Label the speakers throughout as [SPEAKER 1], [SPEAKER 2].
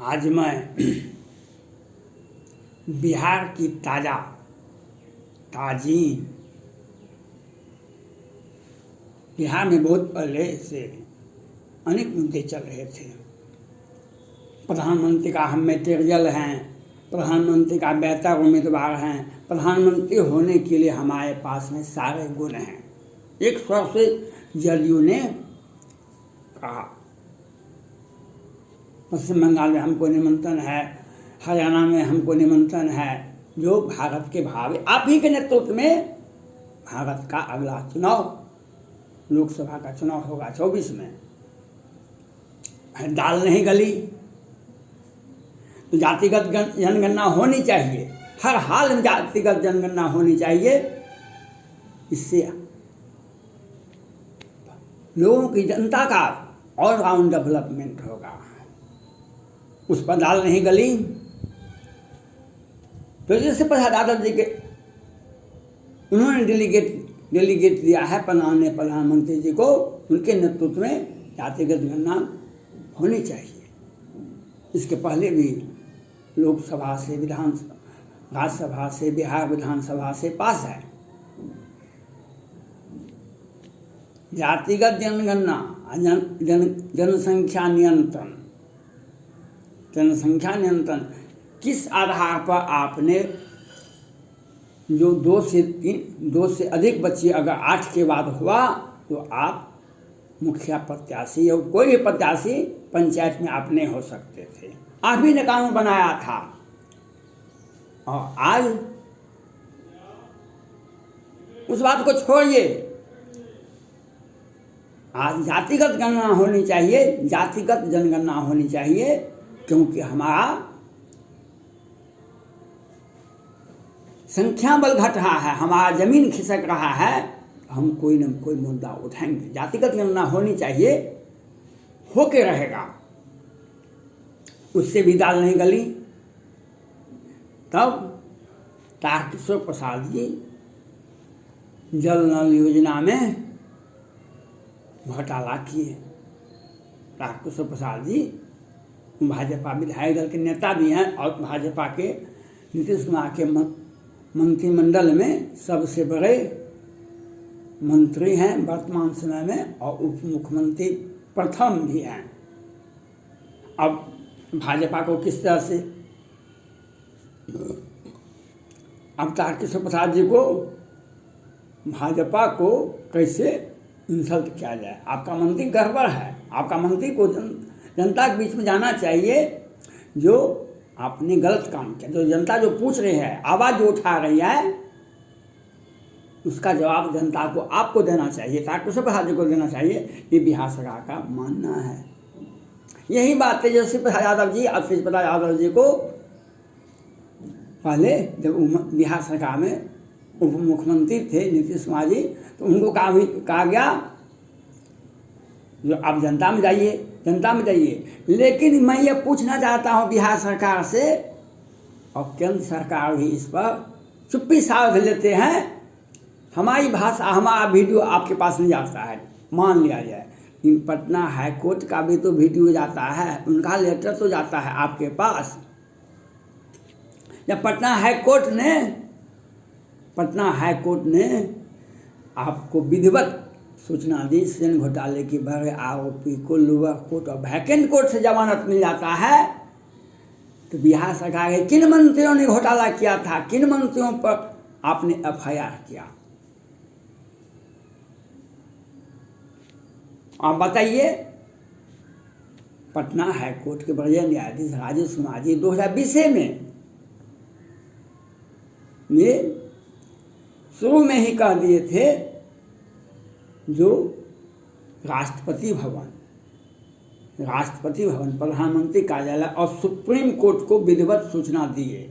[SPEAKER 1] आज मैं बिहार की ताजीन बिहार में बहुत पहले से अनेक मुद्दे चल रहे थे। प्रधानमंत्री का हम मटेरियल हैं, प्रधानमंत्री का बेहतर उम्मीदवार हैं, प्रधानमंत्री होने के लिए हमारे पास में सारे गुण हैं। एक स्वर से जदयू ने कहा, पश्चिम बंगाल में हमको निमंत्रण है, हरियाणा में हमको निमंत्रण है, जो भारत के भावी आप ही के नेतृत्व में भारत का अगला चुनाव, लोकसभा का चुनाव होगा 24 में। दाल नहीं गली तो जातिगत जनगणना होनी चाहिए, हर हाल में जातिगत जनगणना होनी चाहिए। इससे लोगों की, जनता का ऑलराउंड डेवलपमेंट होगा। उस पर दाल नहीं गली तो जैसे यादव जी के उन्होंने डेलीगेट दिया है प्रधानमंत्री जी को, उनके नेतृत्व में जातिगत गणना होनी चाहिए। इसके पहले भी लोकसभा से, राज्यसभा से, बिहार विधानसभा से पास है। जातिगत जनगणना, जनसंख्या नियंत्रण किस आधार पर आपने जो 2 से अधिक बच्चे अगर 8 के बाद हुआ तो आप मुखिया प्रत्याशी या कोई भी प्रत्याशी पंचायत में आप नहीं हो सकते थे। आप ही ने कानून बनाया था। और आज उस बात को छोड़िए, आज जातिगत गणना होनी चाहिए, जातिगत जनगणना होनी चाहिए, क्योंकि हमारा संख्या बल घट रहा है, हमारा जमीन खिसक रहा है, हम कोई न कोई मुद्दा उठाएंगे। जातिगत गणना होनी चाहिए, होके रहेगा। उससे भी दाल नहीं गली। तब तारकिशोर प्रसाद जी जल नल योजना में घोटाला किए। तारकिशोर प्रसाद जी भाजपा विधायक दल के नेता भी हैं और भाजपा के नीतीश कुमार के मंत्रिमंडल में सबसे बड़े मंत्री हैं वर्तमान समय में, और उप मुख्यमंत्री प्रथम भी हैं। अब भाजपा को किस तरह से, अब तारकिशोर प्रसाद जी को, भाजपा को कैसे इंसल्ट किया जाए। आपका मंत्री गड़बड़ है, आपका मंत्री को जनता के बीच में जाना चाहिए। जो आपने गलत काम किया, जो जनता जो पूछ रही है, आवाज़ जो उठा रही है, उसका जवाब जनता को आपको देना चाहिए, तारकिशोर प्रसाद जी को देना चाहिए। ये बिहार सरकार का मानना है। यही बात तेजस्वी प्रसाद यादव जी, अब तेजस्वी प्रसाद यादव जी को पहले जब बिहार सरकार में उप मुख्यमंत्री थे नीतीश कुमार जी, तो उनको कहा गया जो आप जनता में जाइए। लेकिन मैं ये पूछना चाहता हूँ बिहार सरकार से, और केंद्र सरकार भी इस पर चुप्पी साध लेते हैं। हमारी भाषा, हमारा वीडियो आपके पास नहीं जाता है, मान लिया जाए, लेकिन पटना हाई कोर्ट का भी तो वीडियो जाता है, उनका लेटर तो जाता है आपके पास। जब पटना हाई कोर्ट ने आपको विधिवत सूचना दी, सृजन घोटाले की बड़े आरोपी को लोअर कोर्ट और वैकेंट कोर्ट से जमानत मिल जाता है, तो बिहार सरकार के किन मंत्रियों ने घोटाला किया था, किन मंत्रियों पर आपने FIR किया, आप बताइए। पटना हाई कोर्ट के बड़े न्यायाधीश राजेश कुमार जी 2020 में शुरू में ही कह दिए थे, जो राष्ट्रपति भवन, प्रधानमंत्री कार्यालय और सुप्रीम कोर्ट को विधिवत सूचना दिए,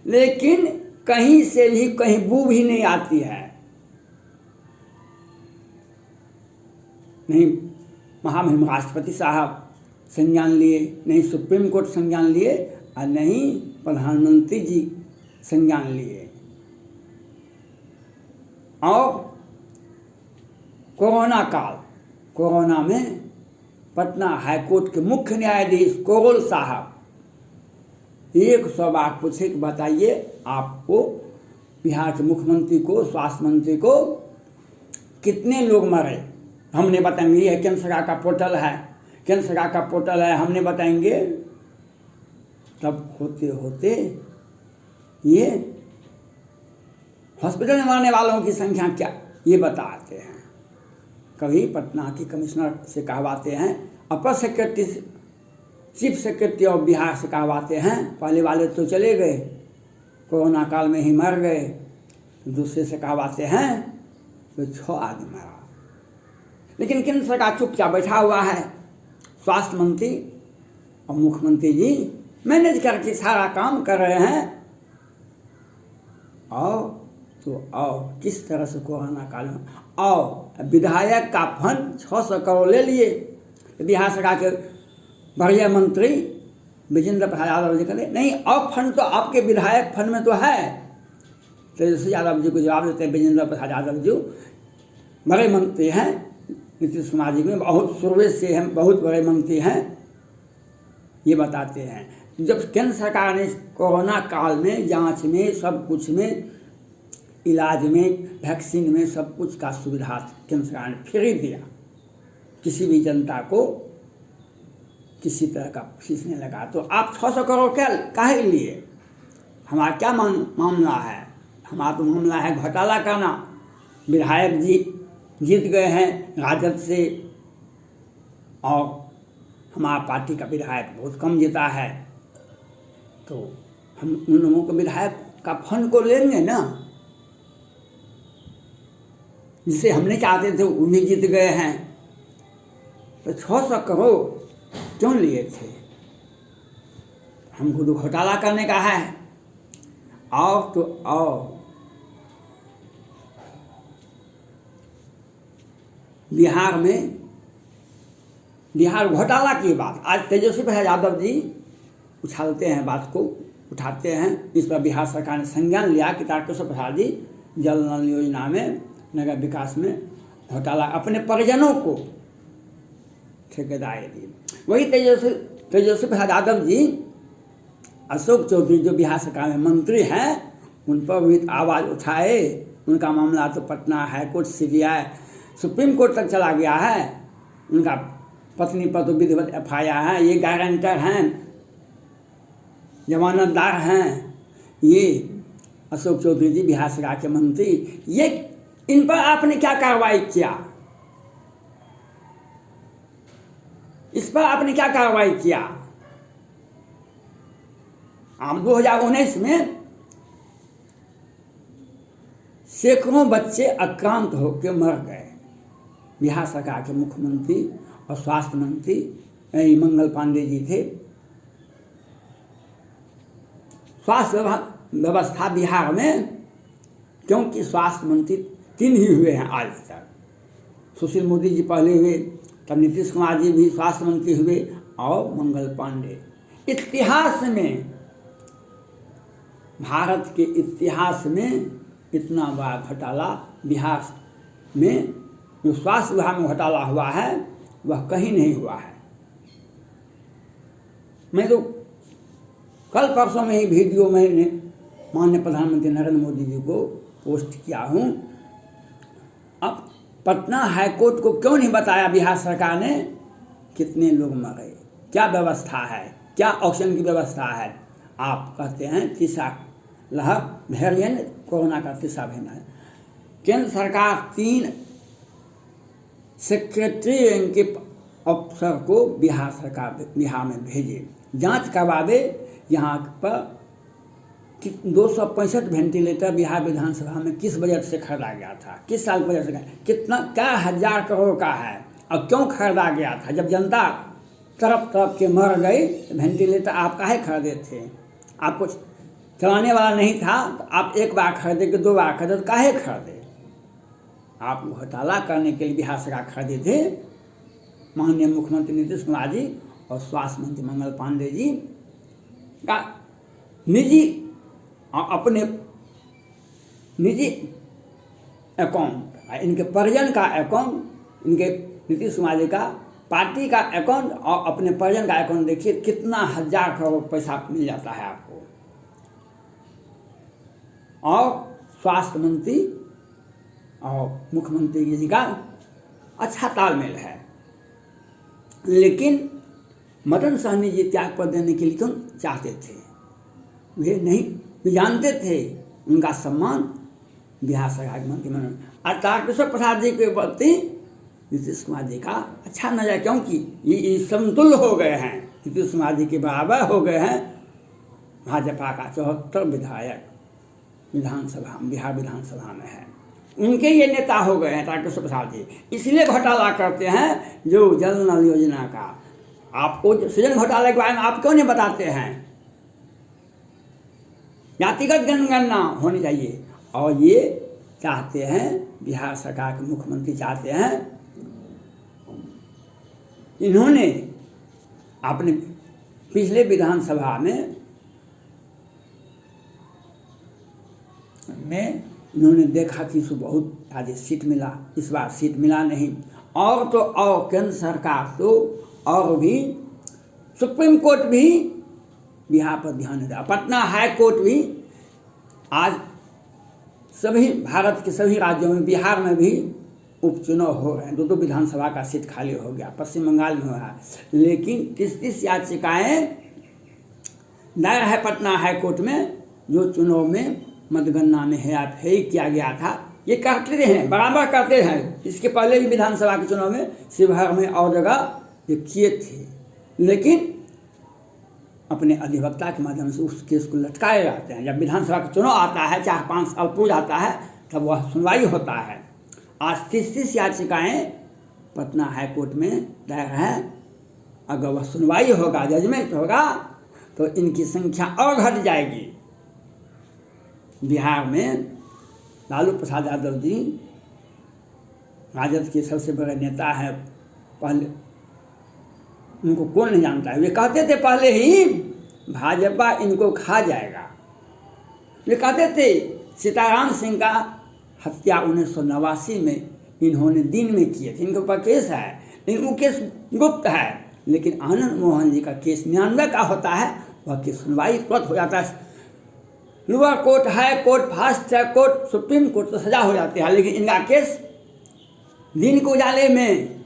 [SPEAKER 1] लेकिन कहीं से भी कहीं बू भी नहीं आती है। नहीं महामहिम राष्ट्रपति साहब संज्ञान लिए, नहीं सुप्रीम कोर्ट संज्ञान लिए, और नहीं प्रधानमंत्री जी संज्ञान लिए। और कोरोना में पटना हाईकोर्ट के मुख्य न्यायाधीश कोरोल साहब 100 बार पूछे कि बताइए आपको बिहार के मुख्यमंत्री को, स्वास्थ्य मंत्री को कितने लोग मरे। हमने बताएंगे, ये केंद्र सरकार का पोर्टल है, केंद्र सरकार का पोर्टल है, हमने बताएंगे। तब होते होते ये हॉस्पिटल में मरने वालों की संख्या क्या, ये बताते हैं। कभी पटना की कमिश्नर से कहवाते हैं, upper secretary, chief secretary of Bihar से कहवाते हैं। पहले वाले तो चले गए, कोरोना काल में ही मर गए। दूसरे से कहवाते हैं तो 6 आदमी मरा। लेकिन केंद्र सरकार चुपचाप बैठा हुआ है। स्वास्थ्य मंत्री और मुख्यमंत्री जी मैनेज करके सारा काम कर रहे हैं। आओ तो आओ, किस तरह से कोरोना काल में आओ। विधायक का फंड 600 करोड़ ले लिए। बिहार सरकार के बढ़िया मंत्री विजेंद्र प्रसाद यादव जी कहते नहीं, और फंड तो आपके विधायक फंड में तो है। तेजस्वी यादव जी को जवाब देते हैं, विजेंद्र प्रसाद यादव जी बड़े मंत्री हैं, नीतीश कुमार जी में बहुत शुरू से हैं, बहुत बड़े मंत्री हैं। ये बताते हैं जब केंद्र सरकार ने कोरोना काल में जांच में, सब कुछ में, इलाज में, वैक्सीन में सब कुछ का सुविधा केंद्र सरकार ने फ्री दिया। किसी भी जनता को किसी तरह का फीस नहीं लगा। तो आप 600 करोड़ क्या काहे लिए? हमारा क्या मामला है? हमारा तो मामला है घोटाला करना। विधायक जी जीत गए हैं राजद से, और हमारा पार्टी का विधायक बहुत कम जीता है, तो हम उन लोगों को विधायक का फंड को लेंगे ना, जिसे हमने चाहते थे वो भी जीत गए हैं। तो 600 करोड़ क्यों लिए थे? हमको तो घोटाला करने का है। आओ तो आओ। बिहार घोटाला की बात आज तेजस्वी प्रसाद यादव जी उछालते हैं, बात को उठाते हैं। इस पर बिहार सरकार ने संज्ञान लिया कि तारकेश्वर प्रसाद जी जल नल योजना में, नगर विकास में घोटाला, अपने परिजनों को ठेकेदारी दी। वही तेजस्वी प्रसाद यादव जी अशोक चौधरी जो बिहार सरकार में मंत्री हैं, उन पर भी आवाज़ उठाए। उनका मामला तो Patna high court, CBI, supreme court तक चला गया है। उनका पत्नी पर तो विधिवत FIR है। ये गारंटर हैं, जमानतदार हैं, ये अशोक चौधरी जी बिहार सरकार के मंत्री। ये इन पर आपने क्या कार्रवाई किया? इस पर आपने क्या कार्रवाई किया? आप 2019 में सैकड़ों बच्चे आक्रांत होकर मर गए। बिहार सरकार के मुख्यमंत्री और स्वास्थ्य मंत्री मंगल पांडे जी थे। स्वास्थ्य व्यवस्था बिहार में, क्योंकि स्वास्थ्य मंत्री 3 ही हुए हैं आज तक। सुशील मोदी जी पहले हुए, तब नीतीश कुमार जी भी स्वास्थ्य मंत्री हुए, और मंगल पांडे। इतिहास में, भारत के इतिहास में इतना बड़ा घोटाला बिहार में, जो स्वास्थ्य विभाग में घोटाला हुआ है, वह कहीं नहीं हुआ है। मैं तो कल परसों में ही वीडियो मैंने माननीय प्रधानमंत्री नरेंद्र मोदी जी को पोस्ट किया हूँ। अब पटना हाईकोर्ट को क्यों नहीं बताया बिहार सरकार ने कितने लोग मरे, क्या व्यवस्था है, क्या ऑक्सीजन की व्यवस्था है? आप कहते हैं तीसरा लहर वेरिएंट, कोरोना का तीसरा वेरिएंट। केंद्र सरकार 3 सेक्रेटरी रैंक के अफसर को बिहार में भेजे, जांच करवावे। यहाँ पर 265 वेंटिलेटर बिहार विधानसभा में किस बजट से खरीदा गया था, किस साल बजट से, कितना, क्या 1000 करोड़ का है, और क्यों खरीदा गया था? जब जनता तरफ के मर गई, वेंटिलेटर आप काहे खरीदे थे? आपको चलाने वाला नहीं था, तो आप 1 बार खरीदे कि 2 बार खरीदे, तो काहे खरीदे? आप घोटाला करने के लिए बिहार सरकार खरीदे थे। माननीय मुख्यमंत्री नीतीश कुमार जी और स्वास्थ्य मंत्री मंगल पांडे जी का निजी, अपने निजी अकाउंट, इनके परिजन का अकाउंट, इनके नीतीश कुमार जी का पार्टी का अकाउंट और अपने परिजन का अकाउंट देखिए, कितना हजार करोड़ पैसा मिल जाता है आपको। और स्वास्थ्य मंत्री और मुख्यमंत्री जी का अच्छा तालमेल है। लेकिन मदन सहनी जी त्याग पर देने के लिए क्यों चाहते थे? वे नहीं, वे जानते थे उनका सम्मान बिहार सरकार के मंत्रिमंडल और तारकेश्वर प्रसाद जी के प्रति नीतीश कुमार जी का अच्छा नजर, क्योंकि ये समतुल्य हो गए हैं, नीतीश कुमार जी के बराबर हो गए हैं। भाजपा का 74 विधायक विधानसभा, बिहार विधानसभा में है, उनके ये नेता हो गए हैं तारकेश्वर प्रसाद जी। इसलिए घोटाला करते हैं जो जल नल योजना का। आपको सृजन घोटाले के बारे में आप क्यों नहीं बताते हैं? जातिगत जनगणना होनी चाहिए। और ये चाहते हैं, बिहार सरकार के मुख्यमंत्री चाहते हैं, इन्होंने अपने पिछले विधानसभा में इन्होंने देखा कि इसको बहुत ज़्यादा सीट मिला, इस बार सीट मिला नहीं। और तो और केंद्र सरकार तो और भी, सुप्रीम कोर्ट भी बिहार पर ध्यान नहीं दिया, पटना हाई कोर्ट भी। आज सभी भारत के सभी राज्यों में, बिहार में भी उपचुनाव हो रहे हैं, 2 विधानसभा का सीट खाली हो गया, पश्चिम बंगाल में हो रहा है। लेकिन 30 याचिकाएँ दायर है पटना हाई कोर्ट में, जो चुनाव में मतगणना में हेराफेरी किया गया था। ये करते हैं, बराबर करते हैं। इसके पहले भी विधानसभा के चुनाव में शिवहर में और जगह ये किए थे, लेकिन अपने अधिवक्ता के माध्यम से उस केस को लटकाए जाते हैं। जब विधानसभा का चुनाव आता है, 4-5 साल पूर्व जाता है, तब वह सुनवाई होता है। आज 30 याचिकाएँ पटना हाई कोर्ट में दायर है। अगर वह सुनवाई होगा, जजमेंट होगा, तो इनकी संख्या और घट जाएगी। बिहार में लालू प्रसाद यादव जी राजद के सबसे बड़े नेता हैं। पहले उनको कौन नहीं जानता है। वे कहते थे पहले ही भाजपा इनको खा जाएगा। वे कहते थे सीताराम सिंह का हत्या 1989 में इन्होंने दिन में किए थे, इनके ऊपर केस है, लेकिन वो केस गुप्त है। लेकिन आनंद मोहन जी का केस 99 का होता है, वह केस सुनवाई तुरंत हो जाता है। Lower court, high court, fast track court, supreme court तो सजा हो जाती है। लेकिन इनका केस दिन के उजाले में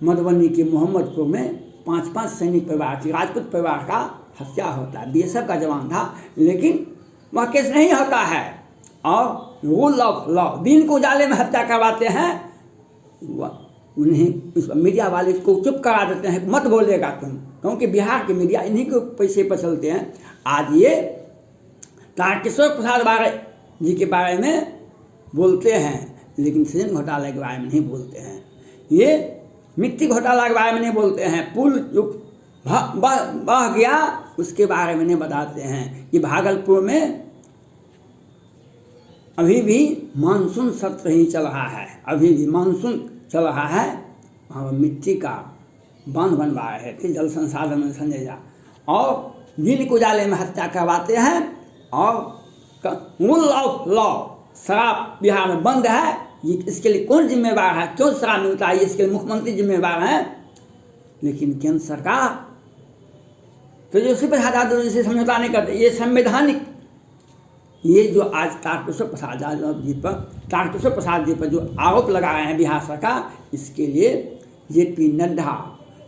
[SPEAKER 1] मधुबनी के मोहम्मदपुर में 5-5 सैनिक परिवार की, राजपूत परिवार का हत्या होता है। बीएसएफ का जवान था, लेकिन वह केस नहीं होता है। और रूल ऑफ लॉ, दिन के उजाले में हत्या करवाते हैं, उन्हें मीडिया वाले को चुप करा देते हैं, मत बोलेगा तुम, क्योंकि बिहार के मीडिया इन्हीं के पैसे पर चलते हैं। आज ये तारकेश्वर प्रसाद जी के बारे में बोलते हैं, लेकिन सृजन घोटाले के बारे में नहीं बोलते हैं। ये मिट्टी घोटाला के बारे में नहीं बोलते हैं। पुल जो बह गया उसके बारे में नहीं बताते हैं। ये भागलपुर में अभी भी मानसून सत्र ही चल रहा है, अभी भी मानसून चल रहा है। वहाँ मिट्टी का बांध बनवा रहे थे जल संसाधन में संजय झा, और दिन के उजाले में हत्या करवाते हैं। और रूल ऑफ लॉ, शराब बिहार में बंद है, ये इसके लिए कौन जिम्मेवार है? क्यों शराब मिलता है? इसके लिए मुख्यमंत्री जिम्मेवार हैं। लेकिन केंद्र सरकार तो जो सिर्फ यादव जी से समझौता नहीं करते। ये संवैधानिक, ये जो आज तारकेश्वर प्रसाद जी पर जो आरोप लगा रहे हैं बिहार सरकार, इसके लिए जेपी नड्डा,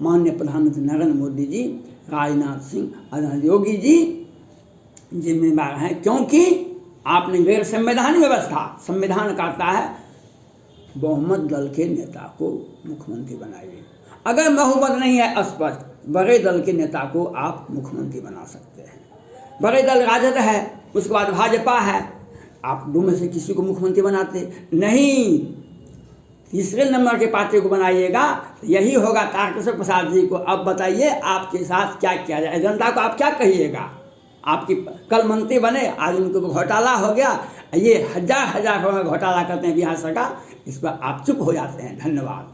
[SPEAKER 1] माननीय प्रधानमंत्री नरेंद्र मोदी जी, राजनाथ सिंह और योगी जी जिम्मेदार हैं। क्योंकि आपने गैर संवैधानिक व्यवस्था, संविधान कहता है बहुमत दल के नेता को मुख्यमंत्री बनाइए। अगर बहुमत नहीं है स्पष्ट, बड़े दल के नेता को आप मुख्यमंत्री बना सकते हैं। बड़े दल राजद है, उसके बाद भाजपा है, आप दो में से किसी को मुख्यमंत्री बनाते नहीं, तीसरे नंबर के पार्टी को बनाइएगा। यही होगा तारकेश्वर प्रसाद जी को। अब बताइए आपके साथ क्या किया जाए, जनता को आप क्या कहिएगा? आपकी कल मंत्री बने, आज उनको घोटाला हो गया। ये हजार घोटाला करते हैं बिहार सरकार, इस पर आप चुप हो जाते हैं। धन्यवाद।